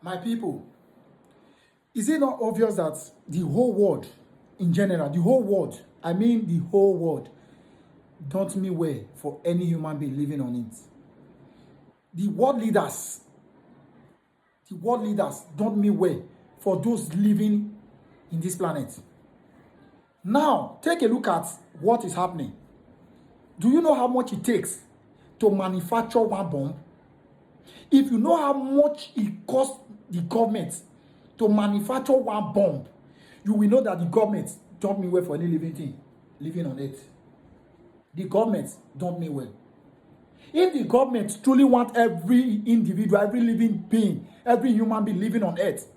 My people, is it not obvious that the whole world, in general, the whole world, I mean the whole world, don't mean well for any human being living on it? The world leaders, don't mean well for those living in this planet. Now, take a look at what is happening. Do you know how much it takes to manufacture one bomb? If you know how much it costs the government to manufacture one bomb, you will know that the government don't mean well for any living thing living on earth. The government don't mean well. If the government truly want every individual, every living being, every human being living on earth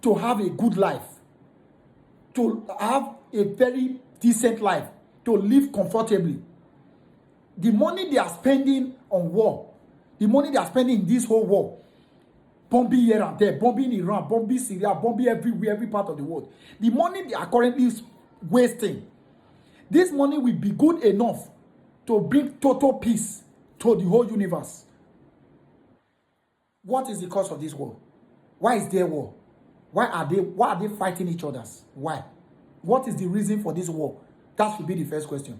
to have a good life, to have a very decent life, to live comfortably, the money they are spending on war, the money they are spending in this whole war, bombing here and there, bombing Iran, bombing Syria, bombing everywhere, every part of the world, the money they are currently wasting, this money will be good enough to bring total peace to the whole universe. What is the cause of this war? Why is there war? Why are they fighting each other? Why? What is the reason for this war? That should be the first question.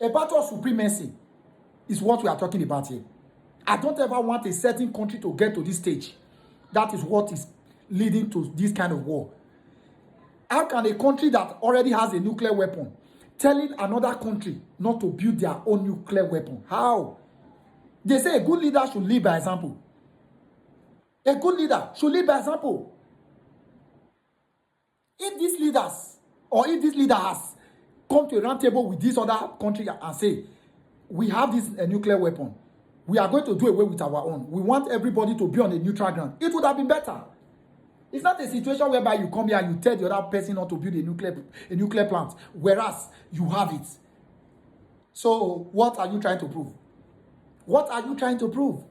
A battle of supremacy is what we are talking about here. I don't ever want a certain country to get to this stage. That is what is leading to this kind of war. How can a country that already has a nuclear weapon telling another country not to build their own nuclear weapon? How? They say a good leader should lead by example. A good leader should lead by example. If these leaders, or if this leader has come to a round table with this other country and say, we have this nuclear weapon, we are going to do away with our own, we want everybody to be on a neutral ground, it would have been better. It's not a situation whereby you come here and you tell the other person not to build a nuclear plant, whereas you have it. So what are you trying to prove? What are you trying to prove?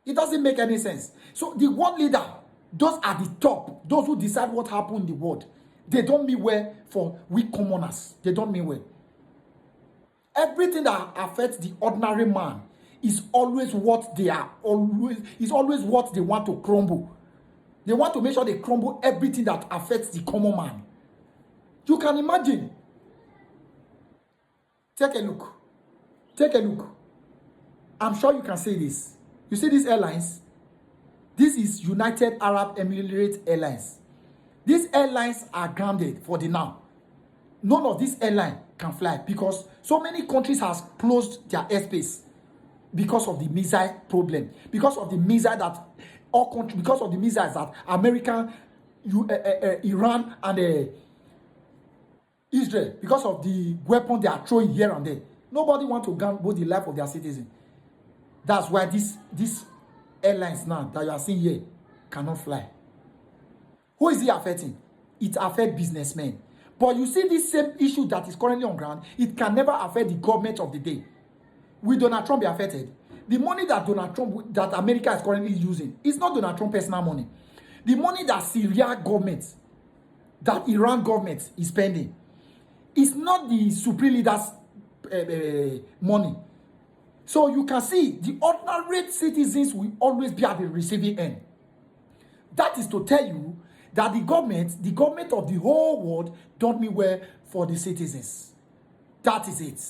It doesn't make any sense. So the world leader, those at the top, those who decide what happened in the world, they don't mean well for we commoners. They don't mean well. Everything that affects the ordinary man is always what they want to crumble. They want to make sure they crumble everything that affects the common man. You can imagine. Take a look. Take a look. I'm sure you can see this. You see these airlines? This is United Arab Emirates Airlines. These airlines are grounded for the now. None of these airlines can fly because so many countries have closed their airspace because of the missile problem, because of the missile that all countries, because of the missiles that America, Iran, and Israel, because of the weapon they are throwing here and there. Nobody wants to gamble the life of their citizens. That's why these airlines now that you are seeing here cannot fly. Who is it affecting? It affects businessmen. But you see this same issue that is currently on ground, it can never affect the government of the day. Will Donald Trump be affected? The money that that America is currently using is not Donald Trump personal money. The money that Syria government, that Iran government is spending, is not the supreme leaders' money. So you can see the ordinary citizens will always be at the receiving end. That is to tell you that the government of the whole world don't mean well for the citizens. That is it.